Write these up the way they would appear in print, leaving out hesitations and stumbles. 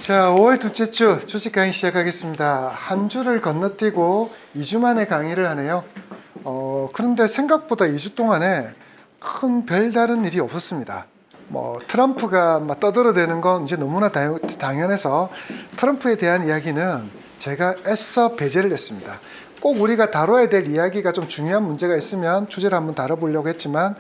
자, 5월 둘째 주 주식 강의 시작하겠습니다. 한 주를 건너뛰고 2주 만에 강의를 하네요. 그런데 생각보다 2주 동안에 큰 별다른 일이 없었습니다. 트럼프가 막 떠들어대는 건 이제 너무나 당연해서 트럼프에 대한 이야기는 제가 애써 배제를 했습니다. 꼭 우리가 다뤄야 될 이야기가 좀 중요한 문제가 있으면 주제를 한번 다뤄보려고 했지만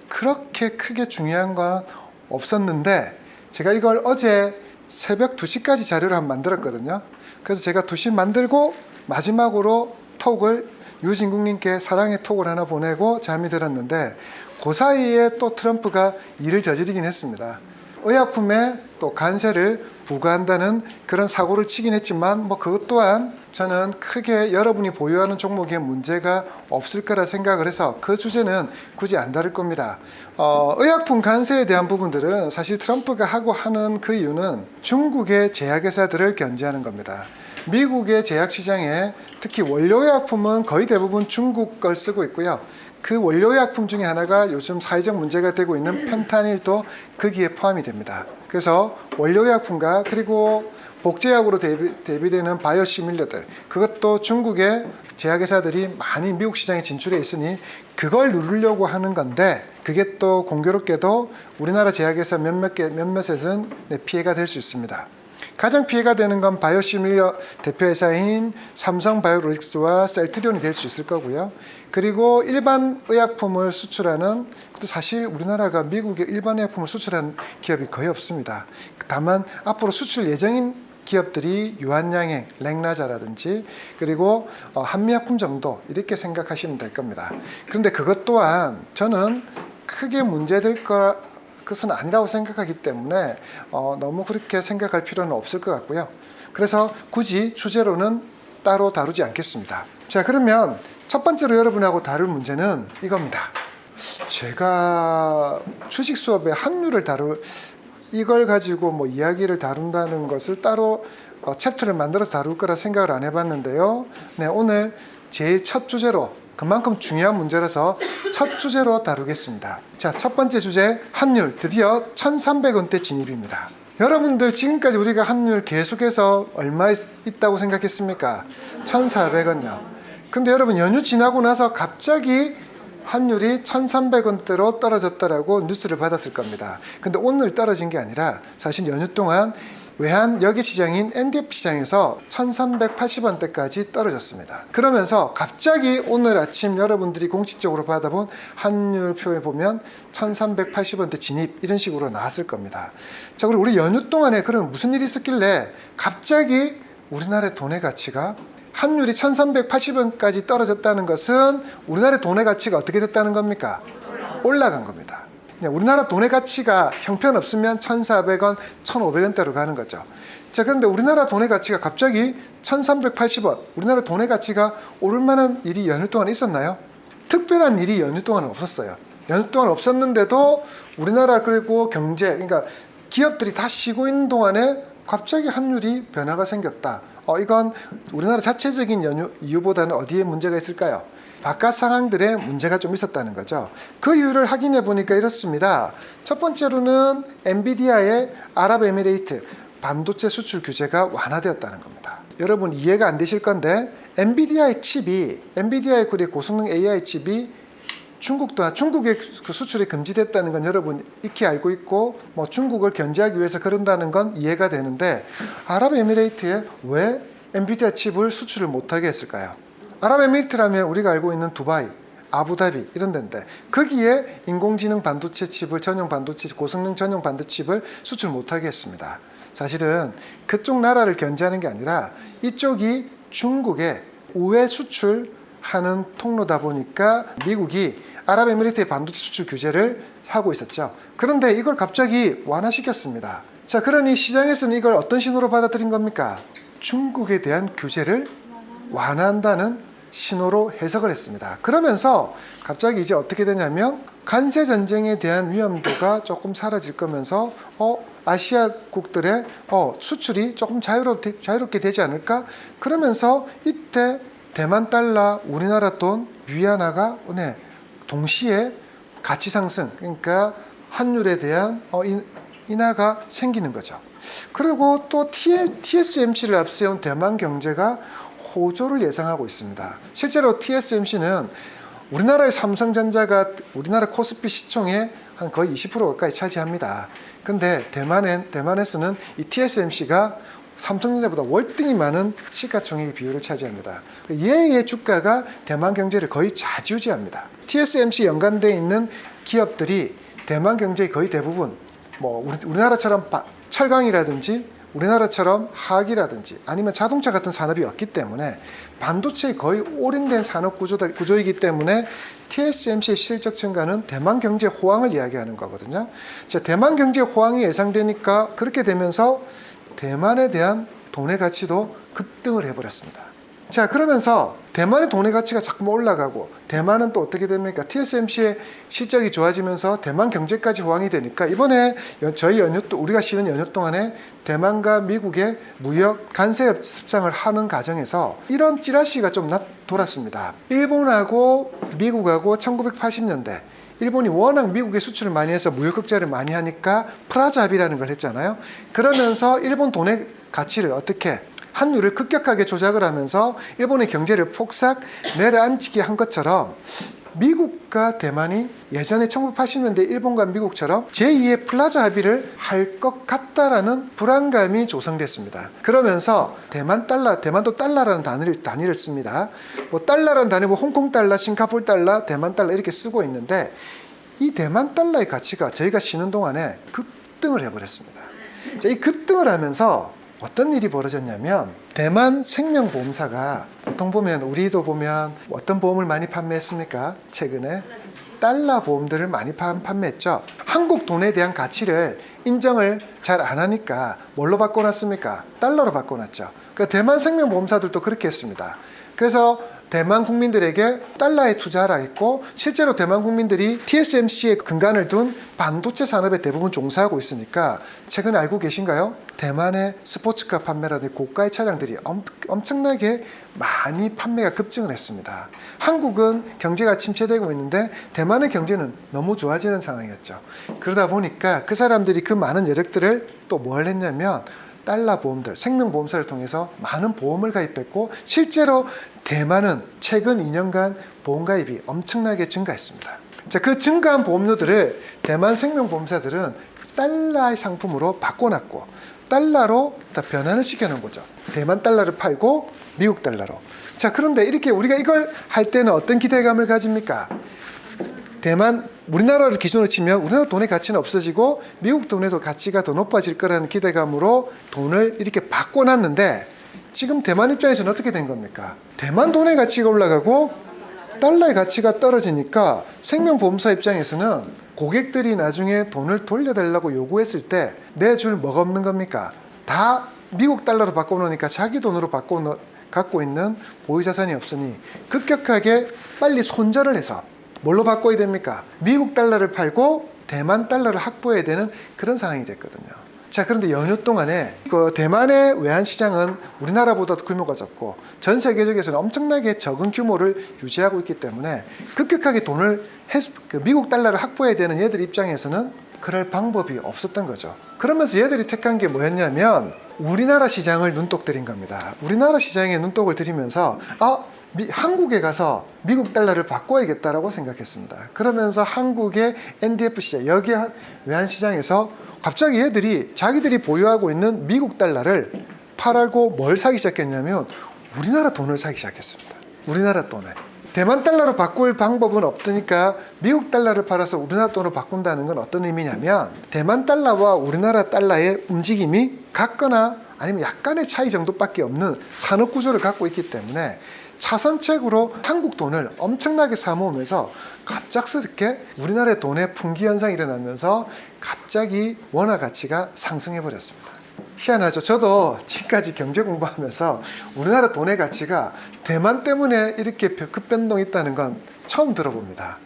그렇게 크게 중요한 건 없었는데 제가 이걸 어제 새벽 2시까지 자료를 한번 만들었거든요. 그래서 제가 2시 만들고 마지막으로 톡을 유진국님께 사랑의 톡을 하나 보내고 잠이 들었는데 그 사이에 또 트럼프가 일을 저지르긴 했습니다. 의약품에 또 관세를 부과한다는 그런 사고를 치긴 했지만 그것 또한 저는 크게 여러분이 보유하는 종목에 문제가 없을 거라 생각을 해서 그 주제는 굳이 안 다룰 겁니다. 의약품 관세에 대한 부분들은 사실 트럼프가 하고 하는 그 이유는 중국의 제약회사들을 견제하는 겁니다. 미국의 제약시장에 특히 원료의약품은 거의 대부분 중국 걸 쓰고 있고요. 그 원료의약품 중에 하나가 요즘 사회적 문제가 되고 있는 펜타닐도 거기에 포함이 됩니다. 그래서 원료의약품과 그리고 복제약으로 대비되는 바이오시밀러들, 그것도 중국의 제약회사들이 많이 미국 시장에 진출해 있으니 그걸 누르려고 하는 건데 그게 또 공교롭게도 우리나라 제약회사 몇몇에서는 피해가 될 수 있습니다. 가장 피해가 되는 건 바이오시밀러 대표회사인 삼성바이오로직스와 셀트리온이 될 수 있을 거고요. 그리고 일반 의약품을 수출하는, 사실 우리나라가 미국에 일반 의약품을 수출하는 기업이 거의 없습니다. 다만 앞으로 수출 예정인 기업들이 유한양행, 렉나자라든지 그리고 한미약품 정도 이렇게 생각하시면 될 겁니다. 그런데 그것 또한 저는 크게 문제될 것은 아니라고 생각하기 때문에 너무 그렇게 생각할 필요는 없을 것 같고요. 그래서 굳이 주제로는 따로 다루지 않겠습니다. 자, 그러면 첫 번째로 여러분하고 다룰 문제는 이겁니다. 제가 주식 수업에 환율을 이걸 가지고 이야기를 다룬다는 것을 따로 챕터를 만들어서 다룰 거라 생각을 안 해봤는데요. 네, 오늘 제일 첫 주제로 그만큼 중요한 문제라서 첫 주제로 다루겠습니다. 자, 첫 번째 주제, 환율 드디어 1,300원대 진입입니다. 여러분들 지금까지 우리가 환율 계속해서 얼마 있다고 생각했습니까? 1,400원요. 근데 여러분 연휴 지나고 나서 갑자기 환율이 1,300원대로 떨어졌다라고 뉴스를 받았을 겁니다. 근데 오늘 떨어진 게 아니라 사실 연휴 동안 외환 여기 시장인 NDF 시장에서 1,380원대까지 떨어졌습니다. 그러면서 갑자기 오늘 아침 여러분들이 공식적으로 받아본 환율표에 보면 1,380원대 진입 이런 식으로 나왔을 겁니다. 자, 그리고 우리 연휴 동안에 그럼 무슨 일이 있었길래 갑자기 우리나라의 돈의 가치가 환율이 1,380원까지 떨어졌다는 것은 우리나라의 돈의 가치가 어떻게 됐다는 겁니까? 올라간 겁니다. 우리나라 돈의 가치가 형편없으면 1,400원, 1,500원대로 가는 거죠. 자, 그런데 우리나라 돈의 가치가 갑자기 1,380원, 우리나라 돈의 가치가 오를 만한 일이 연휴 동안 있었나요? 특별한 일이 연휴 동안은 없었어요. 연휴 동안 없었는데도 우리나라 그리고 경제, 그러니까 기업들이 다 쉬고 있는 동안에 갑자기 환율이 변화가 생겼다. 이건 우리나라 자체적인 연휴 이유보다는 어디에 문제가 있을까요? 바깥 상황들에 문제가 좀 있었다는 거죠. 그 이유를 확인해 보니까 이렇습니다. 첫 번째로는 엔비디아의 아랍에미레이트 반도체 수출 규제가 완화되었다는 겁니다. 여러분 이해가 안 되실 건데 엔비디아의 고성능 AI 칩이 중국의 그 수출이 금지됐다는 건 여러분 익히 알고 있고 중국을 견제하기 위해서 그런다는 건 이해가 되는데 아랍에미레이트에 왜 엔비디아 칩을 수출을 못하게 했을까요? 아랍에미리트라면 우리가 알고 있는 두바이, 아부다비 이런 데인데 거기에 인공지능 반도체 칩을 고성능 전용 반도체 칩을 수출 못하게 했습니다. 사실은 그쪽 나라를 견제하는 게 아니라 이쪽이 중국에 우회 수출하는 통로다 보니까 미국이 아랍에미리트의 반도체 수출 규제를 하고 있었죠. 그런데 이걸 갑자기 완화시켰습니다. 자, 그러니 시장에서는 이걸 어떤 신호로 받아들인 겁니까? 중국에 대한 규제를 완화한다는 신호로 해석을 했습니다. 그러면서 갑자기 이제 어떻게 되냐면 관세 전쟁에 대한 위험도가 조금 사라질 거면서 아시아국들의 수출이 조금 자유롭게 되지 않을까? 그러면서 이때 대만 달러, 우리나라 돈, 위안화가 동시에 가치 상승, 그러니까 환율에 대한 인하가 생기는 거죠. 그리고 또 TSMC를 앞세운 대만 경제가 호조를 예상하고 있습니다. 실제로 TSMC는 우리나라의 삼성전자가 우리나라 코스피 시총의 한 거의 20% 가까이 차지합니다. 근데 대만에서는 이 TSMC가 삼성전자보다 월등히 많은 시가총액 비율을 차지합니다. 얘의 주가가 대만 경제를 거의 좌지우지합니다. TSMC 연관되어 있는 기업들이 대만 경제의 거의 대부분 뭐 우리나라처럼 철강이라든지 우리나라처럼 화학이라든지 아니면 자동차 같은 산업이 없기 때문에 반도체에 거의 올인된 산업 구조이기 때문에 TSMC의 실적 증가는 대만 경제 호황을 이야기하는 거거든요. 자, 대만 경제 호황이 예상되니까 그렇게 되면서 대만에 대한 돈의 가치도 급등을 해버렸습니다. 자, 그러면서 대만의 돈의 가치가 자꾸 올라가고 대만은 또 어떻게 됩니까? TSMC의 실적이 좋아지면서 대만 경제까지 호황이 되니까 이번에 저희 우리가 쉬는 연휴 동안에 대만과 미국의 무역 관세 협상을 하는 과정에서 이런 찌라시가 좀 돌았습니다. 일본하고 미국하고 1980년대 일본이 워낙 미국에 수출을 많이 해서 무역 흑자를 많이 하니까 프라자 합의라는 걸 했잖아요. 그러면서 일본 돈의 가치를 어떻게 환율을 급격하게 조작을 하면서 일본의 경제를 폭삭 내려앉히게 한 것처럼 미국과 대만이 예전에 1980년대 일본과 미국처럼 제2의 플라자 합의를 할 것 같다라는 불안감이 조성됐습니다. 그러면서 대만도 달러라는 단위를 씁니다. 뭐 달러라는 단위, 홍콩 달러, 싱가포르 달러, 대만 달러 이렇게 쓰고 있는데 이 대만 달러의 가치가 저희가 쉬는 동안에 급등을 해버렸습니다. 자, 이 급등을 하면서 어떤 일이 벌어졌냐면 대만 생명보험사가 보통 보면 우리도 보면 어떤 보험을 많이 판매했습니까? 최근에 달러 보험들을 많이 판매했죠. 한국 돈에 대한 가치를 인정을 잘 안 하니까 뭘로 바꿔놨습니까? 달러로 바꿔놨죠. 그러니까 대만 생명보험사들도 그렇게 했습니다. 그래서 대만 국민들에게 달러에 투자하라 했고 실제로 대만 국민들이 TSMC에 근간을 둔 반도체 산업에 대부분 종사하고 있으니까 최근에 알고 계신가요? 대만의 스포츠카 판매라든지 고가의 차량들이 엄청나게 많이 판매가 급증을 했습니다. 한국은 경제가 침체되고 있는데 대만의 경제는 너무 좋아지는 상황이었죠. 그러다 보니까 그 사람들이 그 많은 여력들을 또 뭘 했냐면 달러 보험들, 생명보험사를 통해서 많은 보험을 가입했고 실제로 대만은 최근 2년간 보험가입이 엄청나게 증가했습니다. 자, 그 증가한 보험료들을 대만 생명보험사들은 달러의 상품으로 바꿔놨고 달러로 다 변환을 시켜놓은 거죠. 대만 달러를 팔고 미국 달러로. 자, 그런데 이렇게 우리가 이걸 할 때는 어떤 기대감을 가집니까? 우리나라를 기준으로 치면 우리나라 돈의 가치는 없어지고 미국 돈에도 가치가 더 높아질 거라는 기대감으로 돈을 이렇게 바꿔놨는데 지금 대만 입장에서는 어떻게 된 겁니까? 대만 돈의 가치가 올라가고 달러의 가치가 떨어지니까 생명보험사 입장에서는 고객들이 나중에 돈을 돌려달라고 요구했을 때 내줄 뭐가 없는 겁니까? 다 미국 달러로 바꿔놓으니까 자기 돈으로 갖고 있는 보유자산이 없으니 급격하게 빨리 손절을 해서 뭘로 바꿔야 됩니까? 미국 달러를 팔고 대만 달러를 확보해야 되는 그런 상황이 됐거든요. 자, 그런데 연휴 동안에 대만의 외환시장은 우리나라보다 규모가 적고 전 세계적에서는 엄청나게 적은 규모를 유지하고 있기 때문에 급격하게 미국 달러를 확보해야 되는 얘들 입장에서는 그럴 방법이 없었던 거죠. 그러면서 얘들이 택한 게 뭐였냐면 우리나라 시장을 눈독 들인 겁니다. 우리나라 시장에 눈독을 들이면서 한국에 가서 미국 달러를 바꿔야겠다라고 생각했습니다. 그러면서 한국의 NDF 시장, 여기 외환시장에서 갑자기 얘들이 자기들이 보유하고 있는 미국 달러를 팔고 뭘 사기 시작했냐면 우리나라 돈을 사기 시작했습니다. 우리나라 돈을. 대만 달러로 바꿀 방법은 없으니까 미국 달러를 팔아서 우리나라 돈으로 바꾼다는 건 어떤 의미냐면 대만 달러와 우리나라 달러의 움직임이 같거나 아니면 약간의 차이 정도밖에 없는 산업 구조를 갖고 있기 때문에 차선책으로 한국 돈을 엄청나게 사모으면서 갑작스럽게 우리나라의 돈의 풍기 현상이 일어나면서 갑자기 원화 가치가 상승해 버렸습니다. 희한하죠. 저도 지금까지 경제 공부하면서 우리나라 돈의 가치가 대만 때문에 이렇게 급변동이 있다는 건 처음 들어봅니다.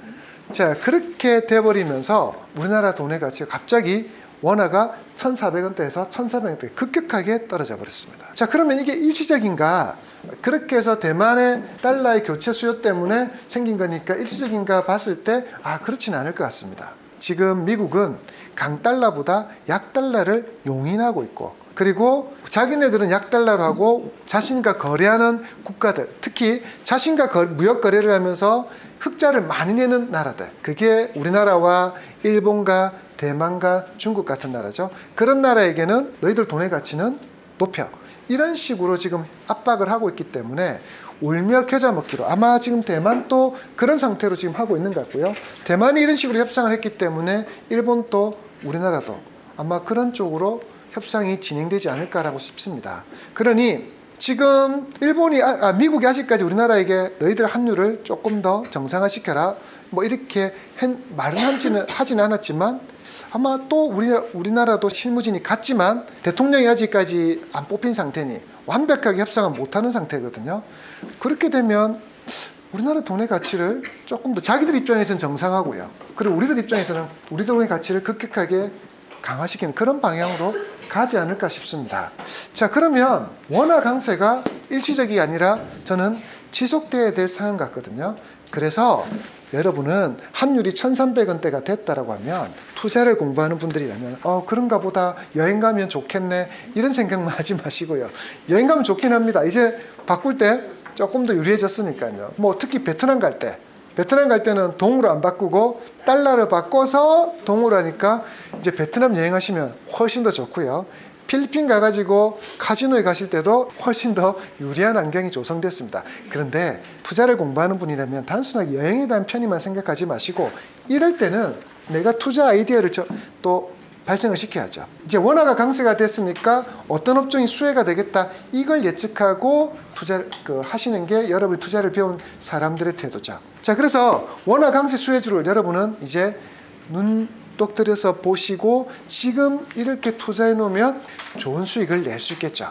자, 그렇게 돼버리면서 우리나라 돈의 가치가 갑자기 원화가 1,400원대에서 1,400원대 급격하게 떨어져 버렸습니다. 자, 그러면 이게 일시적인가? 그렇게 해서 대만의 달러의 교체 수요 때문에 생긴 거니까 일시적인가 봤을 때 그렇진 않을 것 같습니다. 지금 미국은 강달러보다 약달러를 용인하고 있고, 그리고 자기네들은 약달러로 하고 자신과 거래하는 국가들, 특히 자신과 무역 거래를 하면서 흑자를 많이 내는 나라들, 그게 우리나라와 일본과 대만과 중국 같은 나라죠. 그런 나라에게는 너희들 돈의 가치는 높여, 이런 식으로 지금 압박을 하고 있기 때문에 울며 겨자 먹기로, 아마 지금 대만도 그런 상태로 지금 하고 있는 것 같고요. 대만이 이런 식으로 협상을 했기 때문에 일본도 우리나라도 아마 그런 쪽으로 협상이 진행되지 않을까라고 싶습니다. 그러니 지금 미국이 아직까지 우리나라에게 너희들 환율을 조금 더 정상화시켜라 뭐 이렇게 말은 하지는 않았지만, 아마 또 우리나라도 실무진이 같지만 대통령이 아직까지 안 뽑힌 상태니 완벽하게 협상을 못하는 상태거든요. 그렇게 되면 우리나라 돈의 가치를 조금 더 자기들 입장에서는 정상하고요, 그리고 우리들 입장에서는 우리 돈의 가치를 급격하게 강화시키는 그런 방향으로 가지 않을까 싶습니다. 자, 그러면 원화 강세가 일시적이 아니라 저는 지속돼야 될 상황 같거든요. 그래서 여러분은 환율이 1,300원대가 됐다라고 하면, 투자를 공부하는 분들이라면 그런가 보다, 여행 가면 좋겠네, 이런 생각만 하지 마시고요. 여행 가면 좋긴 합니다. 이제 바꿀 때 조금 더 유리해졌으니까요. 뭐 특히 베트남 갈 때는 동으로 안 바꾸고 달러를 바꿔서 동으로 하니까 이제 베트남 여행하시면 훨씬 더 좋고요. 필리핀 가가지고 카지노에 가실 때도 훨씬 더 유리한 환경이 조성됐습니다. 그런데 투자를 공부하는 분이라면 단순하게 여행에 대한 편의만 생각하지 마시고, 이럴 때는 내가 투자 아이디어를 또 발생을 시켜야죠. 이제 원화가 강세가 됐으니까 어떤 업종이 수혜가 되겠다, 이걸 예측하고 하시는 게 여러분이 투자를 배운 사람들의 태도죠. 자, 그래서 원화 강세 수혜주를 여러분은 이제 눈독 들여서 보시고 지금 이렇게 투자해 놓으면 좋은 수익을 낼 수 있겠죠.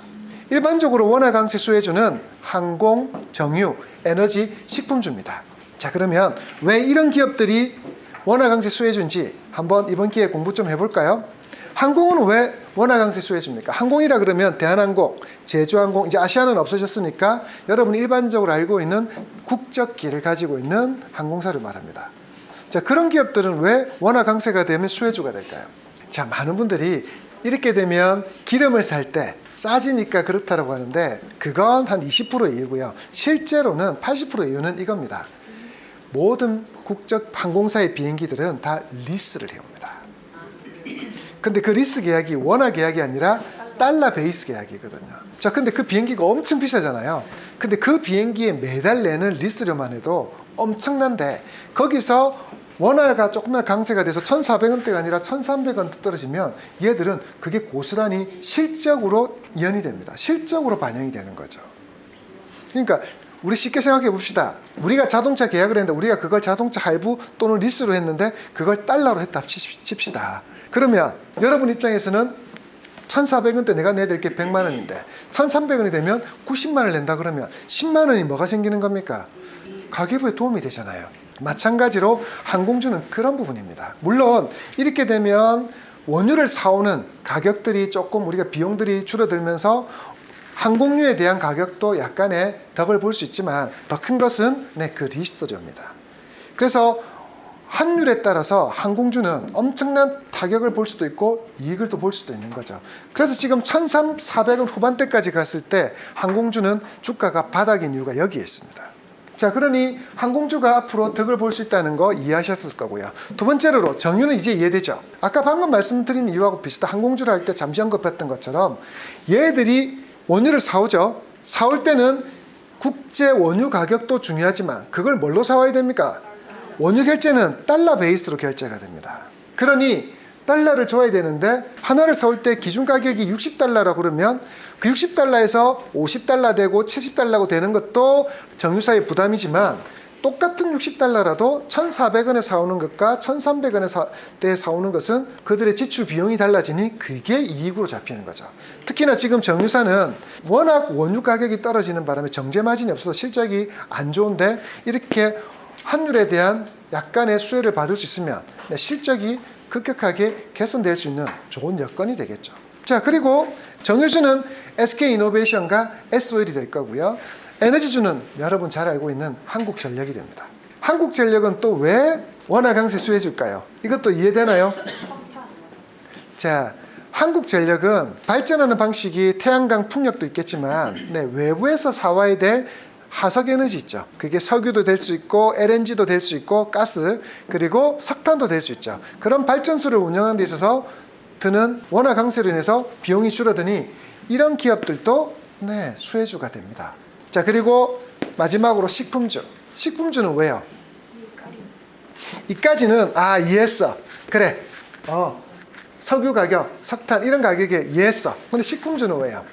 일반적으로 원화 강세 수혜주는 항공, 정유, 에너지, 식품주입니다. 자, 그러면 왜 이런 기업들이 원화 강세 수혜주인지 한번 이번 기회에 공부 좀 해볼까요? 항공은 왜 원화 강세 수혜주입니까? 항공이라 그러면 대한항공, 제주항공, 이제 아시아는 없어졌으니까 여러분이 일반적으로 알고 있는 국적기를 가지고 있는 항공사를 말합니다. 자, 그런 기업들은 왜 원화 강세가 되면 수혜주가 될까요? 자, 많은 분들이 이렇게 되면 기름을 살 때 싸지니까 그렇다고 하는데, 그건 한 20%의 이유고요. 실제로는 80%의 이유는 이겁니다. 모든 국적 항공사의 비행기들은 다 리스를 해옵니다. 근데 그 리스 계약이 원화 계약이 아니라 달러 베이스 계약이거든요. 자, 근데 그 비행기가 엄청 비싸잖아요. 근데 그 비행기에 매달 내는 리스료만 해도 엄청난데, 거기서 원화가 조금만 강세가 돼서 1,400원대가 아니라 1,300원 떨어지면 얘들은 그게 고스란히 실적으로 이연이 됩니다. 실적으로 반영이 되는 거죠. 그러니까 우리 쉽게 생각해 봅시다. 우리가 자동차 계약을 했는데 우리가 그걸 자동차 할부 또는 리스로 했는데 그걸 달러로 했다 칩시다. 그러면 여러분 입장에서는 1,400원대 내가 내야 될 게 100만 원인데 1,300원이 되면 90만 원을 낸다 그러면 10만 원이 뭐가 생기는 겁니까? 가계부에 도움이 되잖아요. 마찬가지로 항공주는 그런 부분입니다. 물론 이렇게 되면 원유를 사오는 가격들이 조금, 우리가 비용들이 줄어들면서 항공유에 대한 가격도 약간의 덕을 볼 수 있지만, 더 큰 것은 그 리스료입니다. 그래서 환율에 따라서 항공주는 엄청난 타격을 볼 수도 있고 이익을 또 볼 수도 있는 거죠. 그래서 지금 1,400원 후반대까지 갔을 때 항공주는 주가가 바닥인 이유가 여기에 있습니다. 자, 그러니 항공주가 앞으로 덕을 볼 수 있다는 거 이해하셨을 거고요. 두 번째로 정유는 이제 이해되죠. 아까 방금 말씀드린 이유하고 비슷한, 항공주를 할 때 잠시 언급했던 것처럼 얘들이 원유를 사오죠. 사올 때는 국제 원유 가격도 중요하지만 그걸 뭘로 사와야 됩니까? 원유 결제는 달러 베이스로 결제가 됩니다. 그러니 달러를 줘야 되는데 하나를 사올 때 기준 가격이 60달러라고 그러면 그 60달러에서 50달러 되고 70달러고 되는 것도 정유사의 부담이지만, 똑같은 60달러라도 1,400원에 사오는 것과 1,300원에 사오는 것은 그들의 지출 비용이 달라지니 그게 이익으로 잡히는 거죠. 특히나 지금 정유사는 워낙 원유 가격이 떨어지는 바람에 정제 마진이 없어서 실적이 안 좋은데, 이렇게 환율에 대한 약간의 수혜를 받을 수 있으면 실적이 급격하게 개선될 수 있는 좋은 여건이 되겠죠. 자, 그리고 정유주는 SK이노베이션과 S-오일이 될 거고요. 에너지주는 여러분 잘 알고 있는 한국전력이 됩니다. 한국전력은 또 왜 원화 강세 수혜주일까요? 이것도 이해되나요? 자, 한국전력은 발전하는 방식이 태양광 풍력도 있겠지만 외부에서 사와야 될 하석에너지 있죠. 그게 석유도 될 수 있고 LNG도 될 수 있고 가스 그리고 석탄도 될 수 있죠. 그런 발전소를 운영하는 데 있어서 드는 원화 강세로 인해서 비용이 줄어드니 이런 기업들도 수혜주가 됩니다. 자, 그리고 마지막으로 식품주. 식품주는 왜요? 이까지는 이해했어. 그래. 석유 가격, 석탄 이런 가격에 이해했어. 근데 식품주는 왜요?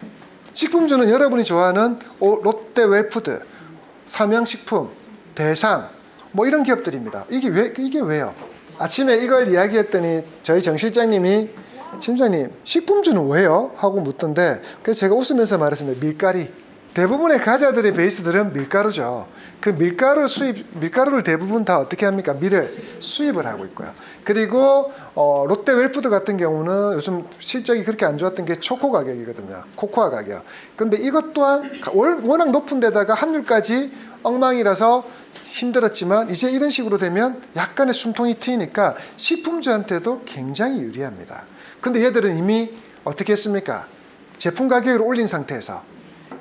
식품주는 여러분이 좋아하는 롯데 웰푸드, 삼양식품, 대상 뭐 이런 기업들입니다. 이게 왜요? 아침에 이걸 이야기했더니 저희 정 실장님이 팀장님 식품주는 왜요? 하고 묻던데 그래서 제가 웃으면서 말했습니다. 밀가리. 대부분의 과자들의 베이스들은 밀가루죠. 그 밀가루를 대부분 다 어떻게 합니까? 밀을 수입을 하고 있고요. 그리고 롯데 웰푸드 같은 경우는 요즘 실적이 그렇게 안 좋았던 게 초코 가격이거든요. 코코아 가격. 근데 이것 또한 워낙 높은 데다가 환율까지 엉망이라서 힘들었지만 이제 이런 식으로 되면 약간의 숨통이 트이니까 식품주한테도 굉장히 유리합니다. 근데 얘들은 이미 어떻게 했습니까? 제품 가격을 올린 상태에서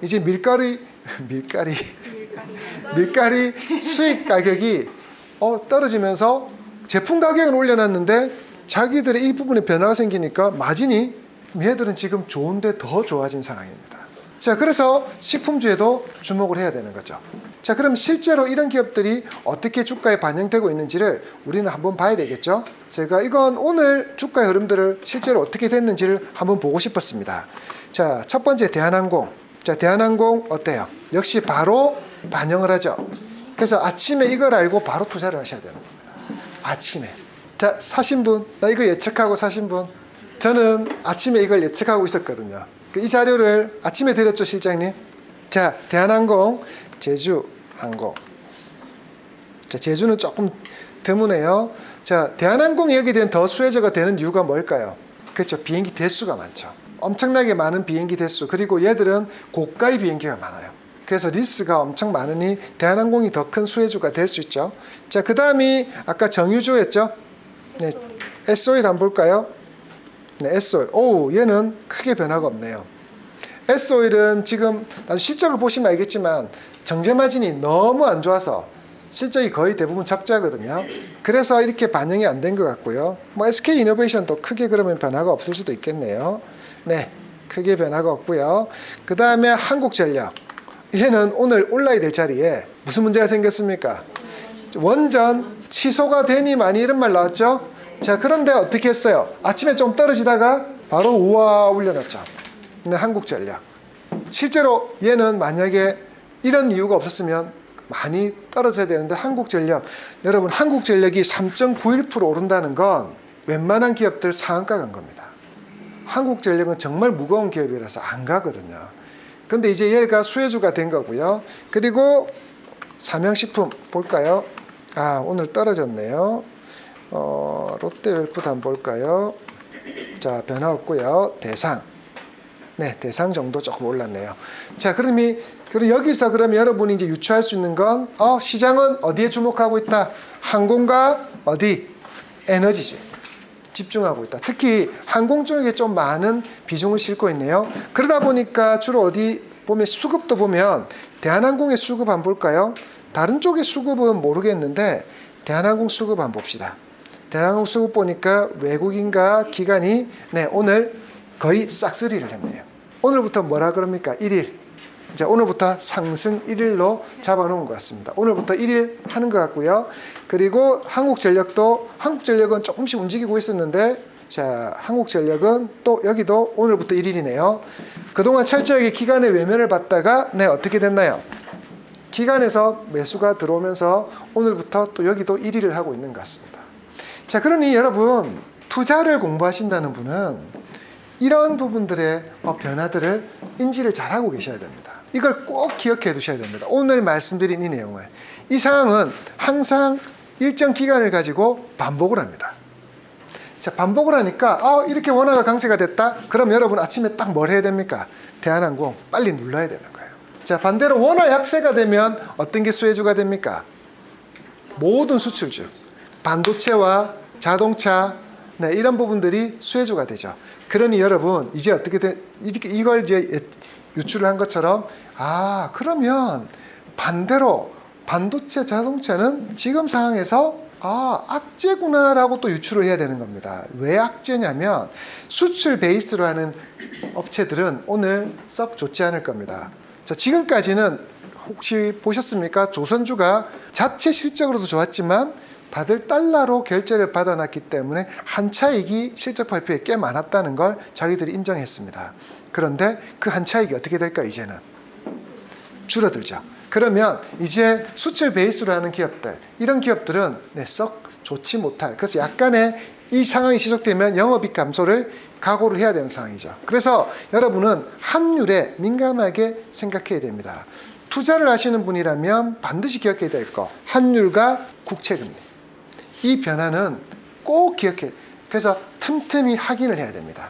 이제 밀가리 수익 가격이 떨어지면서 제품 가격을 올려놨는데 자기들의 이 부분에 변화가 생기니까 마진이 얘들은 지금 좋은데 더 좋아진 상황입니다. 자, 그래서 식품주에도 주목을 해야 되는 거죠. 자, 그럼 실제로 이런 기업들이 어떻게 주가에 반영되고 있는지를 우리는 한번 봐야 되겠죠. 제가 이건 오늘 주가의 흐름들을 실제로 어떻게 됐는지를 한번 보고 싶었습니다. 자, 첫 번째 대한항공. 자, 대한항공 어때요? 역시 바로 반영을 하죠. 그래서 아침에 이걸 알고 바로 투자를 하셔야 되는 겁니다. 아침에. 자, 사신 분, 나 이거 예측하고 사신 분. 저는 아침에 이걸 예측하고 있었거든요. 이 자료를 아침에 드렸죠, 실장님? 자, 대한항공, 제주항공. 자, 제주는 조금 드무네요. 자, 대한항공이 여기에 대한 더 수혜자가 되는 이유가 뭘까요? 그렇죠, 비행기 대수가 많죠. 엄청나게 많은 비행기 대수, 그리고 얘들은 고가의 비행기가 많아요. 그래서 리스가 엄청 많으니 대한항공이 더 큰 수혜주가 될 수 있죠. 자, 그 다음이 아까 정유주였죠. 네, S-OIL 한번 볼까요? 네, S-OIL. 오, 얘는 크게 변화가 없네요. S-OIL은 지금 실적을 보시면 알겠지만 정제 마진이 너무 안 좋아서 실적이 거의 대부분 적자거든요. 그래서 이렇게 반영이 안 된 것 같고요. 뭐 SK 이노베이션도 크게 그러면 변화가 없을 수도 있겠네요. 네, 크게 변화가 없고요. 그 다음에 한국전력. 얘는 오늘 올라야 될 자리에 무슨 문제가 생겼습니까? 원전 취소가 되니 많이 이런 말 나왔죠? 자, 그런데 어떻게 했어요? 아침에 좀 떨어지다가 바로 우와 올려놨죠. 근데 한국전력. 실제로 얘는 만약에 이런 이유가 없었으면 많이 떨어져야 되는데 한국전력, 여러분 한국전력이 3.91% 오른다는 건 웬만한 기업들 상한가 간 겁니다. 한국전력은 정말 무거운 기업이라서 안 가거든요. 근데 이제 얘가 수혜주가 된 거고요. 그리고 삼양식품 볼까요? 오늘 떨어졌네요. 롯데웰푸드 한번 볼까요? 자, 변화 없고요. 대상. 네, 대상 정도 조금 올랐네요. 자, 그럼 여기서 여러분이 이제 유추할 수 있는 건 시장은 어디에 주목하고 있다? 항공과 어디? 에너지주 집중하고 있다. 특히 항공 쪽에 좀 많은 비중을 싣고 있네요. 그러다 보니까 주로 어디 보면 수급도 보면 대한항공의 수급 한번 볼까요? 다른 쪽의 수급은 모르겠는데 대한항공 수급 한번 봅시다. 대한항공 수급 보니까 외국인과 기관이 오늘 거의 싹쓸이를 했네요. 오늘부터 뭐라 그럽니까? 1일. 자, 오늘부터 상승 1일로 잡아놓은 것 같습니다. 오늘부터 1일 하는 것 같고요. 그리고 한국전력은 조금씩 움직이고 있었는데, 자, 한국전력은 또 여기도 오늘부터 1일이네요. 그동안 철저하게 기관의 외면을 받다가 어떻게 됐나요? 기관에서 매수가 들어오면서 오늘부터 또 여기도 1일을 하고 있는 것 같습니다. 자, 그러니 여러분 투자를 공부하신다는 분은 이런 부분들의 변화들을 인지를 잘하고 계셔야 됩니다. 이걸 꼭 기억해 두셔야 됩니다. 오늘 말씀드린 이 내용을. 이 상황은 항상 일정 기간을 가지고 반복을 합니다. 자, 반복을 하니까 이렇게 원화가 강세가 됐다? 그럼 여러분 아침에 딱 뭘 해야 됩니까? 대한항공 빨리 눌러야 되는 거예요. 자, 반대로 원화 약세가 되면 어떤 게 수혜주가 됩니까? 모든 수출주. 반도체와 자동차, 네, 이런 부분들이 수혜주가 되죠. 그러니 여러분 이제 이걸 이제 유출을 한 것처럼 그러면 반대로 반도체 자동차는 지금 상황에서 악재구나라고 또 유출을 해야 되는 겁니다. 왜 악재냐면 수출 베이스로 하는 업체들은 오늘 썩 좋지 않을 겁니다. 자, 지금까지는 혹시 보셨습니까? 조선주가 자체 실적으로도 좋았지만 다들 달러로 결제를 받아놨기 때문에 한차익이 실적 발표에 꽤 많았다는 걸 자기들이 인정했습니다. 그런데 그 한차익이 어떻게 될까? 이제는 줄어들죠. 그러면 이제 수출 베이스로 하는 기업들, 이런 기업들은 썩 좋지 못할, 그래서 약간의 이 상황이 지속되면 영업이익 감소를 각오를 해야 되는 상황이죠. 그래서 여러분은 환율에 민감하게 생각해야 됩니다. 투자를 하시는 분이라면 반드시 기억해야 될 거, 환율과 국채금리. 이 변화는 꼭 기억해. 그래서 틈틈이 확인을 해야 됩니다.